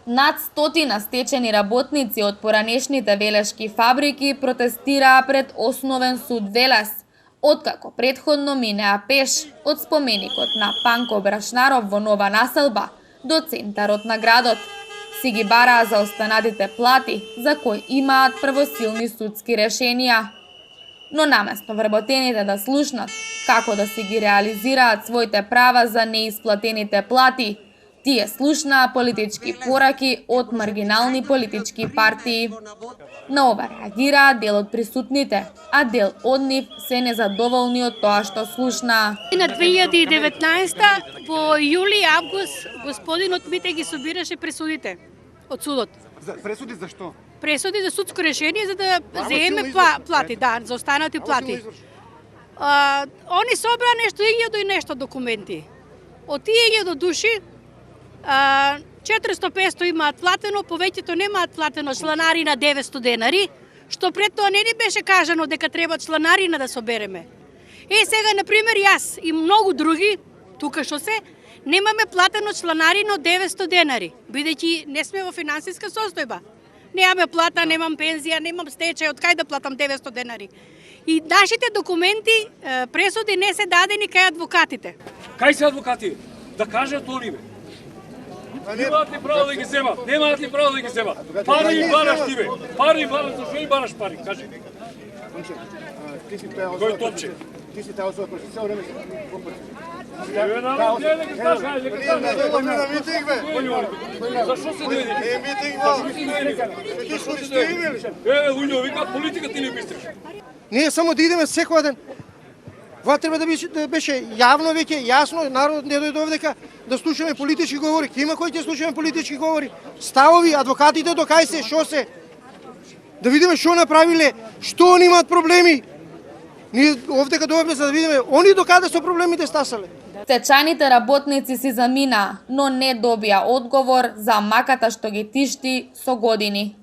Над 100 стечени работници од поранешните велешки фабрики протестираа пред Основен суд Велес, откако претходно минеа пеш од споменикот на Панко Брашнаров во Нова населба до центарот на градот. Си ги бараа за останатите плати, за кои имаат првосилни судски решенија. Но наместо вработените да слушнат како да си ги реализираат своите права за неисплатените плати, тие слушнаа политички пораки од маргинални политички партии. На ова реагираа дел од присутните, а дел од нив се незадоволни од тоа што слушнаа. На 2019 во јули и август господинот Мите ги собираше пресудите од судот. Пресуди за што? Пресуди за судско решение за да земеме плати, да, за останати плати. Они собраа нешто 1000 и нешто документи. Од тие 1000 души 400-500 имаат платено, повеќето немаат платено чланарина 900 денари, што пред тоа не ни беше кажано дека треба чланарина да собереме. Сега, например, јас и многу други, тука што се, немаме платено чланарина од 900 денари, бидејќи не сме во финансиска состојба. Немаме плата, немам пензија, немам стечај, од кај да платам 900 денари. И нашите документи, пресуди не се дадени кај адвокатите. Кај се адвокати? Да кажат они бе. Немаат ли право да ги земат? Немаат ли право да ги земат? Пари им бараш ти бе. Пари им бараш, зашто им бараш пари? Кажи. Кој топче? Ти си таа особа која се време Еве народ, не ги сташ, ајде ги сташ. на митинг бе. Зашто се дојде? Митинг бе. Ти што сте имели? Еве луѓе, викаат политика ти не мислиш. Ние само да идеме секој ден. Ова треба да беше јавно веќе, јасно, народот не дојде овдека да слушаме политички говори. Има кои ќе слушаме политички говори. Ставови, адвокатите до кај се, шо се. Да видиме што направиле, што они имаат проблеми. Ние овдека дојдовме за да видиме они до каде со проблемите стасале. Стечајните работници си заминаа, но не добија одговор за маката што ги тишти со години.